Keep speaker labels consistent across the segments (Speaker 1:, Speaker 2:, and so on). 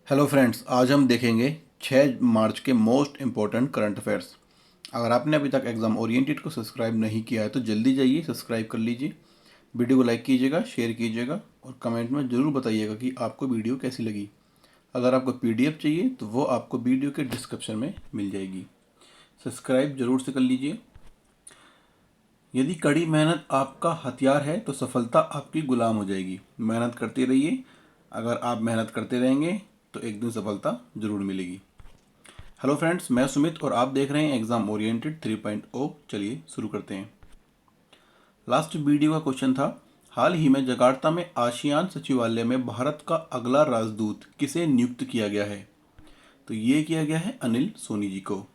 Speaker 1: Hello friends, आज हम देखेंगे 6 मार्च के मोस्ट इम्पोर्टेंट करंट अफेयर्स। अगर आपने अभी तक एग्ज़ाम ओरिएंटेड को सब्सक्राइब नहीं किया है तो जल्दी जाइए सब्सक्राइब कर लीजिए। वीडियो को लाइक कीजिएगा, शेयर कीजिएगा और कमेंट में ज़रूर बताइएगा कि आपको वीडियो कैसी लगी। अगर आपको पीडीएफ चाहिए तो वो आपको वीडियो के डिस्क्रिप्शन में मिल जाएगी। सब्सक्राइब ज़रूर से कर लीजिए। यदि कड़ी मेहनत आपका हथियार है तो सफलता आपकी गुलाम हो जाएगी। मेहनत करते रहिए। अगर आप मेहनत करते रहेंगे तो एक दिन सफलता ज़रूर मिलेगी। हेलो फ्रेंड्स, मैं सुमित और आप देख रहे हैं एग्जाम ओरिएंटेड 3.0। चलिए शुरू करते हैं। लास्ट वीडियो का क्वेश्चन था, हाल ही में जकार्ता में आसियान सचिवालय में भारत का अगला राजदूत किसे नियुक्त किया गया है? तो ये किया गया है अनिल सोनी जी को।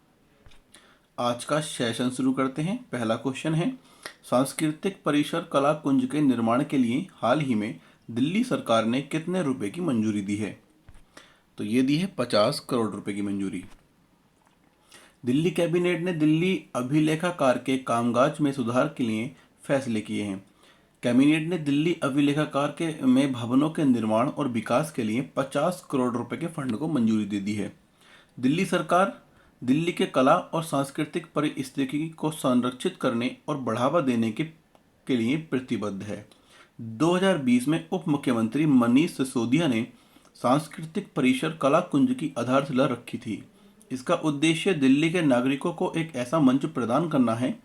Speaker 1: आज का सेशन शुरू करते हैं। पहला क्वेश्चन है, सांस्कृतिक परिसर कला कुंज के निर्माण के लिए हाल ही में दिल्ली सरकार ने कितने रुपए की मंजूरी दी है? तो ये दी है 50 करोड़ रुपए की मंजूरी। दिल्ली कैबिनेट ने दिल्ली अभिलेखागार के कामकाज में सुधार के लिए फैसले किए हैं। कैबिनेट ने दिल्ली अभिलेखागार के में भवनों के निर्माण और विकास के लिए 50 करोड़ रुपए के फंड को मंजूरी दे दी है। दिल्ली सरकार दिल्ली के कला और सांस्कृतिक परिस्थितिकी को संरक्षित करने और बढ़ावा देने के लिए प्रतिबद्ध है। 2020 में उप मुख्यमंत्री मनीष सिसोदिया ने सांस्कृतिक परिसर कला कुंज की आधारशिला रखी थी। इसका उद्देश्य दिल्ली के नागरिकों को एक ऐसा मंच प्रदान करना है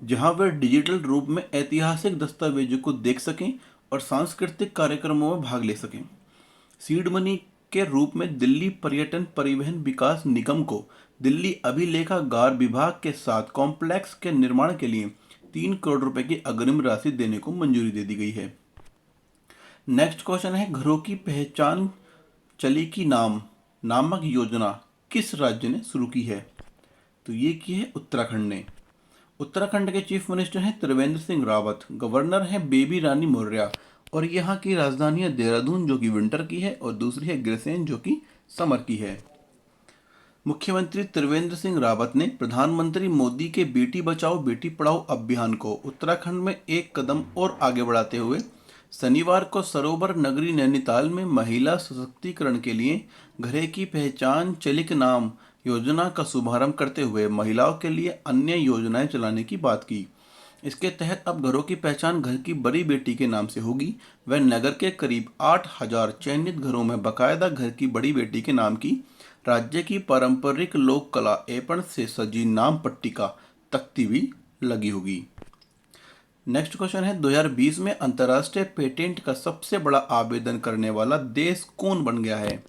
Speaker 1: जहां वे डिजिटल रूप में ऐतिहासिक दस्तावेजों को देख सकें और सांस्कृतिक कार्यक्रमों में भाग ले सकें। सीड मनी के रूप में दिल्ली पर्यटन परिवहन विकास निगम को दिल्ली अभिलेखागार विभाग के साथ कॉम्प्लेक्स के निर्माण के लिए 3 करोड़ रुपए की अग्रिम राशि देने को मंजूरी दे दी गई है। नेक्स्ट क्वेश्चन है, घरों की पहचान चली की नाम नामक योजना किस राज्य ने शुरू की है? तो ये की है उत्तराखंड ने। उत्तराखंड के चीफ मिनिस्टर हैं त्रिवेंद्र सिंह रावत, गवर्नर हैं बेबी रानी मौर्य और यहाँ की राजधानी है देहरादून जो कि विंटर की है और दूसरी है ग्रसेन जो कि समर की है। मुख्यमंत्री त्रिवेंद्र सिंह रावत ने प्रधानमंत्री मोदी के बेटी बचाओ बेटी पढ़ाओ अभियान को उत्तराखंड में एक कदम और आगे बढ़ाते हुए शनिवार को सरोवर नगरी नैनीताल में महिला सशक्तिकरण के लिए घरे की पहचान चलिक नाम योजना का शुभारंभ करते हुए महिलाओं के लिए अन्य योजनाएं चलाने की बात की। इसके तहत अब घरों की पहचान घर की बड़ी बेटी के नाम से होगी। वह नगर के करीब 8,000 चयनित घरों में बाकायदा घर की बड़ी बेटी के नाम की राज्य की पारंपरिक लोक कला एपण से सजी नाम पट्टिका तख्ती भी लगी होगी। नेक्स्ट क्वेश्चन है, 2020 में अंतर्राष्ट्रीय पेटेंट का सबसे बड़ा आवेदन करने वाला देश कौन बन गया है?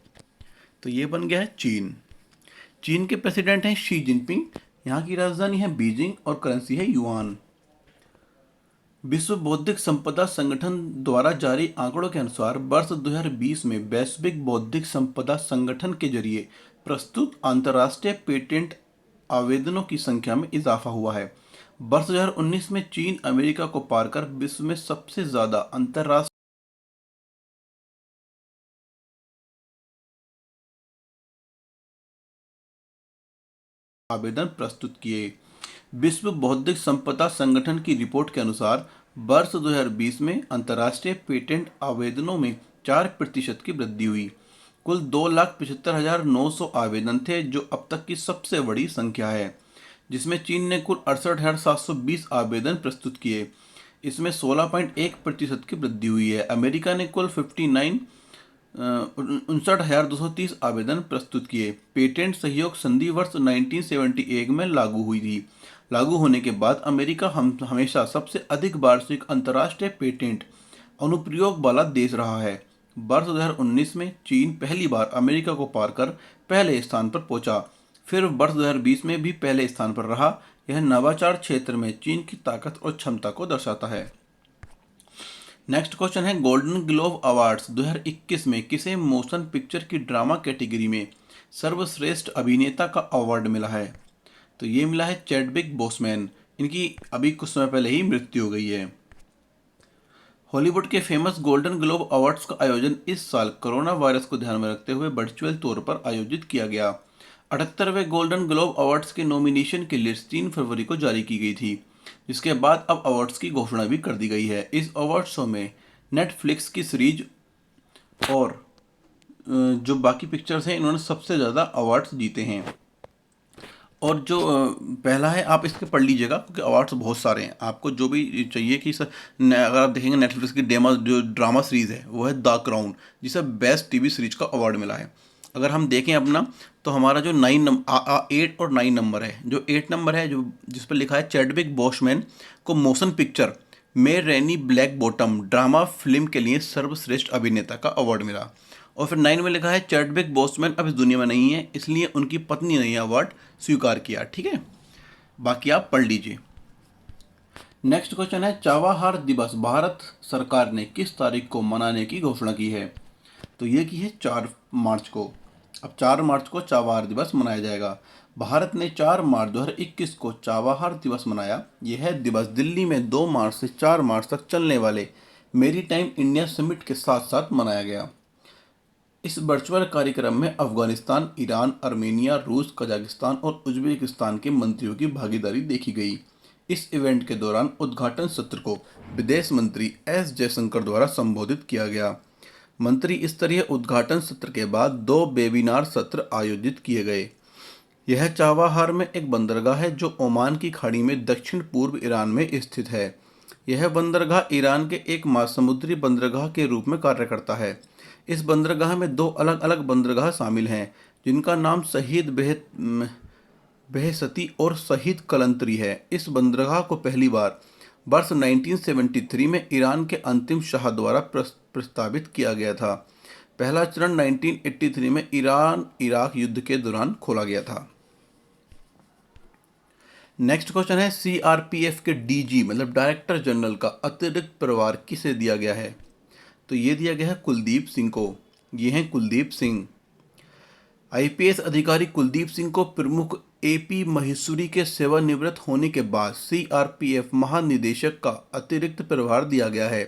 Speaker 1: तो ये बन गया है चीन। चीन के प्रेसिडेंट हैं शी जिनपिंग। यहाँ की राजधानी है बीजिंग और करेंसी है युआन। विश्व बौद्धिक संपदा संगठन द्वारा जारी आंकड़ों के अनुसार वर्ष 2020 में वैश्विक बौद्धिक संपदा संगठन के जरिए प्रस्तुत अंतर्राष्ट्रीय पेटेंट आवेदनों की संख्या में इजाफा हुआ है। वर्ष 2019 में चीन अमेरिका को पार कर विश्व में सबसे ज्यादा अंतर्राष्ट्रीय आवेदन प्रस्तुत किए। विश्व बौद्धिक संपदा संगठन की रिपोर्ट के अनुसार वर्ष 2020 में अंतर्राष्ट्रीय पेटेंट आवेदनों में 4% की वृद्धि हुई। कुल 2,75,900 आवेदन थे जो अब तक की सबसे बड़ी संख्या है, जिसमें चीन ने कुल 68,720 आवेदन प्रस्तुत किए। इसमें 16.1% की वृद्धि हुई है। अमेरिका ने कुल 59,230 आवेदन प्रस्तुत किए। पेटेंट सहयोग संधि वर्ष 1978 में लागू हुई थी। लागू होने के बाद अमेरिका हमेशा सबसे अधिक वार्षिक अंतर्राष्ट्रीय पेटेंट अनुप्रयोग वाला देश रहा है। वर्ष 2019 में चीन पहली बार अमेरिका को पार कर पहले स्थान पर पहुंचा। फिर वर्ष 2020 में भी पहले स्थान पर रहा। यह नवाचार क्षेत्र में चीन की ताकत और क्षमता को दर्शाता है। नेक्स्ट क्वेश्चन है, गोल्डन ग्लोब अवार्ड्स 2021 में किसे मोशन पिक्चर की ड्रामा कैटेगरी में सर्वश्रेष्ठ अभिनेता का अवार्ड मिला है? तो ये मिला है चैडविक बोसमैन। इनकी अभी कुछ समय पहले ही मृत्यु हो गई है। हॉलीवुड के फेमस गोल्डन ग्लोब अवार्ड्स का आयोजन इस साल कोरोना वायरस को ध्यान में रखते हुए वर्चुअल तौर पर आयोजित किया गया। 78वें गोल्डन ग्लोब अवार्ड्स के नॉमिनेशन की लिस्ट 3 फरवरी को जारी की गई थी, जिसके बाद अब अवार्ड्स की घोषणा भी कर दी गई है। इस अवार्ड शो में नेटफ्लिक्स की सीरीज और जो बाकी पिक्चर्स हैं इन्होंने सबसे ज़्यादा अवार्ड्स जीते हैं। और जो पहला है, आप इसके पढ़ लीजिएगा क्योंकि अवार्ड्स बहुत सारे हैं। आपको जो भी चाहिए कि अगर आप देखेंगे नेटफ्लिक्स की जो ड्रामा सीरीज़ है वो है द क्राउन, जिसे बेस्ट टीवी सीरीज का अवार्ड मिला है। अगर हम देखें अपना, तो हमारा जो 8 और 9 नंबर है, जो 8 नंबर है जो जिस पर लिखा है चैडविक बोसमैन को मोशन पिक्चर में रैनी ब्लैक बॉटम ड्रामा फिल्म के लिए सर्वश्रेष्ठ अभिनेता का अवार्ड मिला। और फिर 9 में लिखा है चैडविक बोसमैन अब इस दुनिया में नहीं है, इसलिए उनकी पत्नी ने यह अवार्ड स्वीकार किया। ठीक है, बाकी आप पढ़ लीजिए। नेक्स्ट क्वेश्चन है, चावाहार दिवस भारत सरकार ने किस तारीख को मनाने की घोषणा की है? तो ये की है 4 मार्च को। अब 4 मार्च को चावाहार दिवस मनाया जाएगा। भारत ने 4 मार्च 2021 को चावाहार दिवस मनाया। यह दिवस दिल्ली में 2 मार्च से 4 मार्च तक चलने वाले मेरीटाइम इंडिया समिट के साथ साथ मनाया गया। इस वर्चुअल कार्यक्रम में अफगानिस्तान, ईरान, आर्मेनिया, रूस, कजाकिस्तान और उज्बेकिस्तान के मंत्रियों की भागीदारी देखी गई। इस इवेंट के दौरान उद्घाटन सत्र को विदेश मंत्री एस जयशंकर द्वारा संबोधित किया गया। मंत्री स्तरीय उद्घाटन सत्र के बाद 2 वेबिनार सत्र आयोजित किए गए। यह चावाहार में एक बंदरगाह है जो ओमान की खाड़ी में दक्षिण पूर्व ईरान में स्थित है। यह बंदरगाह ईरान के एक महासमुद्री बंदरगाह के रूप में कार्य करता है। इस बंदरगाह में 2 अलग अलग बंदरगाह शामिल हैं, जिनका नाम शहीद बेहसती और शहीद कलंतरी है। इस बंदरगाह को पहली बार वर्ष 1973 में ईरान के अंतिम शाह द्वारा प्रस्तावित किया गया था। पहला चरण 1983 में ईरान इराक युद्ध के दौरान खोला गया था। नेक्स्ट क्वेश्चन है, सीआरपीएफ के डीजी मतलब डायरेक्टर जनरल का अतिरिक्त प्रभार किसे दिया गया है? तो ये दिया गया है कुलदीप सिंह को। ये हैं कुलदीप सिंह। आईपीएस अधिकारी कुलदीप सिंह को प्रमुख एपी महेश्वरी के सेवानिवृत्त होने के बाद सीआरपीएफ महानिदेशक का अतिरिक्त प्रभार दिया गया है।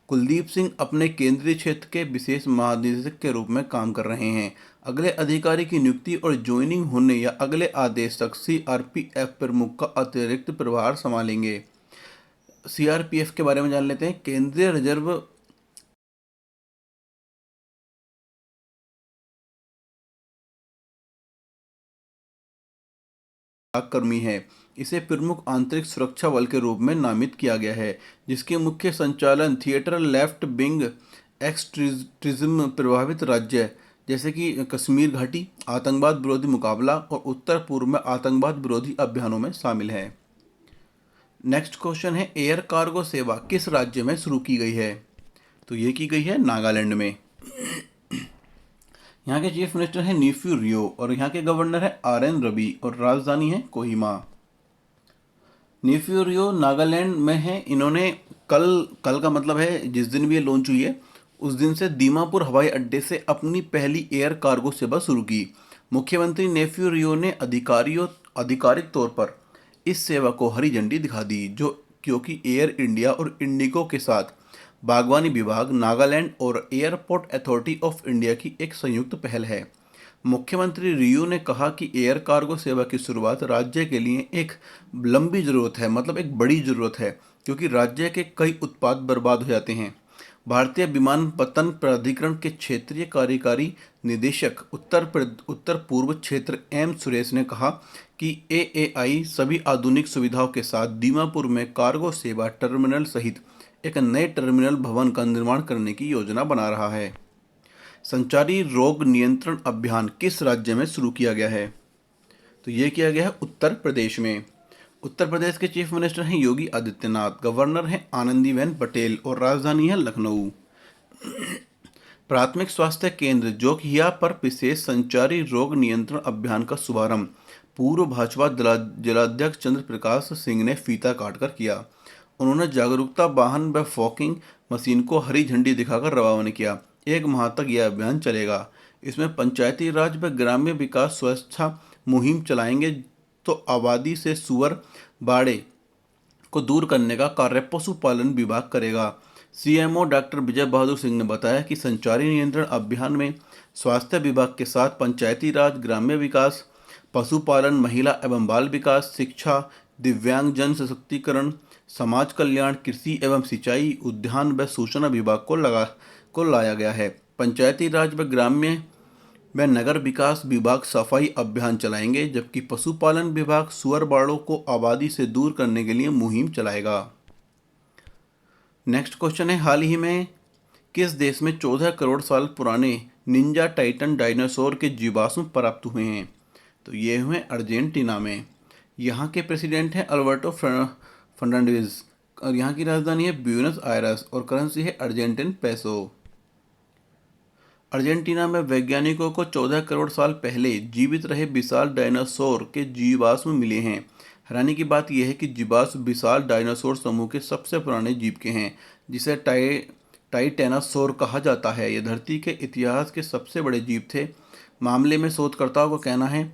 Speaker 1: कुलदीप सिंह अपने केंद्रीय क्षेत्र के विशेष महानिदेशक के रूप में काम कर रहे हैं। अगले अधिकारी की नियुक्ति और ज्वाइनिंग होने या अगले आदेश तक सीआरपीएफ प्रमुख का अतिरिक्त प्रभार संभालेंगे। सीआरपीएफ के बारे में जान लेते हैं। केंद्रीय रिजर्व कर्मी है। इसे प्रमुख आंतरिक सुरक्षा बल के रूप में नामित किया गया है, जिसके मुख्य संचालन थिएटर लेफ्ट विंग एक्सट्रीमिज्म प्रभावित राज्य जैसे कि कश्मीर घाटी, आतंकवाद विरोधी मुकाबला और उत्तर पूर्व में आतंकवाद विरोधी अभियानों में शामिल है। नेक्स्ट क्वेश्चन है, एयर कार्गो सेवा किस राज्य में शुरू की गई है? तो ये की गई है नागालैंड में। यहाँ के चीफ मिनिस्टर हैं नीफ्यू रियो और यहाँ के गवर्नर है आर.एन. रवि और राजधानी है कोहिमा। नीफ्यू रियो नागालैंड में है। इन्होंने कल का मतलब है जिस दिन भी ये लॉन्च हुई है उस दिन से दीमापुर हवाई अड्डे से अपनी पहली एयर कार्गो सेवा शुरू की। मुख्यमंत्री नीफ्यू रियो ने आधिकारिक तौर पर इस सेवा को हरी झंडी दिखा दी, जो क्योंकि एयर इंडिया और इंडिगो के साथ बागवानी विभाग, नागालैंड और एयरपोर्ट अथॉरिटी ऑफ इंडिया की एक संयुक्त पहल है। मुख्यमंत्री रियो ने कहा कि एयर कार्गो सेवा की शुरुआत राज्य के लिए एक लंबी ज़रूरत है, मतलब एक बड़ी ज़रूरत है, क्योंकि राज्य के कई उत्पाद बर्बाद हो जाते हैं। भारतीय विमानपत्तन प्राधिकरण के क्षेत्रीय कार्यकारी निदेशक उत्तर पूर्व क्षेत्र एम सुरेश ने कहा कि एएआई सभी आधुनिक सुविधाओं के साथ दीमापुर में कार्गो सेवा टर्मिनल सहित एक नए टर्मिनल भवन का निर्माण करने की योजना बना रहा है। संचारी रोग नियंत्रण अभियान किस राज्य में शुरू किया गया है? तो ये किया गया है उत्तर प्रदेश में। उत्तर प्रदेश के चीफ मिनिस्टर हैं योगी आदित्यनाथ, गवर्नर हैं आनंदीबेन पटेल और राजधानी है लखनऊ। प्राथमिक स्वास्थ्य केंद्र जोकिया पर विशेष संचारी रोग नियंत्रण अभियान का शुभारंभ पूर्व भाजपा जिलाध्यक्ष चंद्र प्रकाश सिंह ने फीता काटकर किया। उन्होंने जागरूकता वाहन व फॉकिंग मशीन को हरी झंडी दिखाकर रवाना किया। 1 माह तक यह अभियान चलेगा। इसमें पंचायती राज व ग्राम्य विकास स्वच्छता मुहिम चलाएंगे, तो आबादी से सुअर बाड़े को दूर करने का कार्य पशुपालन विभाग करेगा। सीएमओ डॉक्टर विजय बहादुर सिंह ने बताया कि संचारी नियंत्रण अभियान में स्वास्थ्य विभाग के साथ पंचायती राज, ग्राम्य विकास, पशुपालन, महिला एवं बाल विकास, शिक्षा, दिव्यांगजन सशक्तिकरण, समाज कल्याण, कृषि एवं सिंचाई, उद्यान व सूचना विभाग को लाया गया है। पंचायती राज व ग्राम्य व नगर विकास विभाग सफाई अभियान चलाएंगे, जबकि पशुपालन विभाग सुअर बाड़ों को आबादी से दूर करने के लिए मुहिम चलाएगा। नेक्स्ट क्वेश्चन है, हाल ही में किस देश में 14 करोड़ साल पुराने निंजा टाइटन डायनासोर के जीवाश्म प्राप्त हुए हैं? तो ये हुए अर्जेंटीना में। यहाँ के प्रेसिडेंट हैं अल्बर्टो फर्नांडिज और यहाँ की राजधानी है ब्यूनस आयरस और करेंसी है अर्जेंटीन पेसो। अर्जेंटीना में वैज्ञानिकों को 14 करोड़ साल पहले जीवित रहे विशाल डायनासोर के जीवाश्म मिले हैं। हैरानी की बात यह है कि जीवाश्म विशाल डायनासोर समूह के सबसे पुराने जीव के हैं, जिसे टाइटेनासोर कहा जाता है। ये धरती के इतिहास के सबसे बड़े जीव थे। मामले में शोधकर्ताओं का कहना है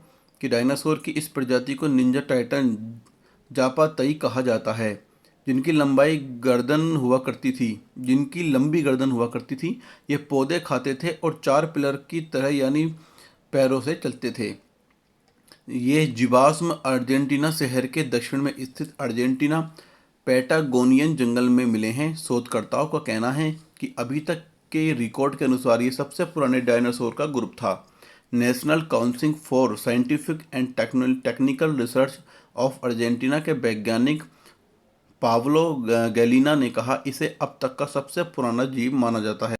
Speaker 1: कि डायनासोर की इस प्रजाति को निंजा टाइटन जापातई कहा जाता है, जिनकी लंबी गर्दन हुआ करती थी। ये पौधे खाते थे और 4 पिलर की तरह यानी पैरों से चलते थे। ये जीवाश्म अर्जेंटीना शहर के दक्षिण में स्थित अर्जेंटीना पैटागोनियन जंगल में मिले हैं। शोधकर्ताओं का कहना है कि अभी तक के रिकॉर्ड के अनुसार ये सबसे पुराने डायनासोर का ग्रुप था। National council for scientific and technical research of Argentina के वैज्ञानिक पाब्लो गैलिना ने कहा, इसे अब तक का सबसे पुराना जीव माना जाता है।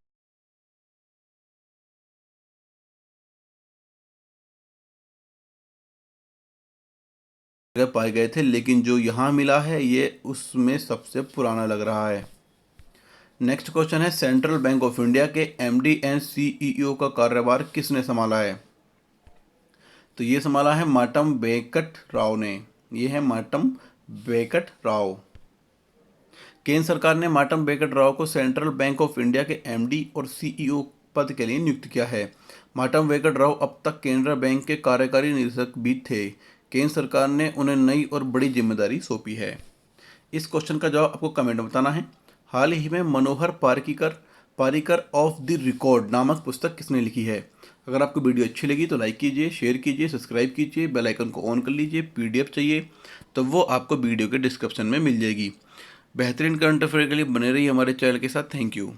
Speaker 1: पाए गए थे, लेकिन जो यहाँ मिला है ये उसमें सबसे पुराना लग रहा है। नेक्स्ट क्वेश्चन है, सेंट्रल बैंक ऑफ इंडिया के एमडी एंड सीईओ का कार्यभार किसने संभाला है? तो ये संभाला है मातम वेंकट राव ने। ये है मातम वेंकट राव। केंद्र सरकार ने मातम वेंकट राव को सेंट्रल बैंक ऑफ इंडिया के एमडी और सीईओ पद के लिए नियुक्त किया है। मातम वेंकट राव अब तक केनरा बैंक के कार्यकारी निदेशक भी थे। केंद्र सरकार ने उन्हें नई और बड़ी जिम्मेदारी सौंपी है। इस क्वेश्चन का जवाब आपको कमेंट में बताना है। हाल ही में मनोहर पारिकर ऑफ द रिकॉर्ड नामक पुस्तक किसने लिखी है? अगर आपको वीडियो अच्छी लगी तो लाइक कीजिए, शेयर कीजिए, सब्सक्राइब कीजिए, बेल आइकन को ऑन कर लीजिए। पीडीएफ चाहिए तो वो आपको वीडियो के डिस्क्रिप्शन में मिल जाएगी। बेहतरीन करंट अफेयर के लिए बने रहिए हमारे चैनल के साथ। Thank you.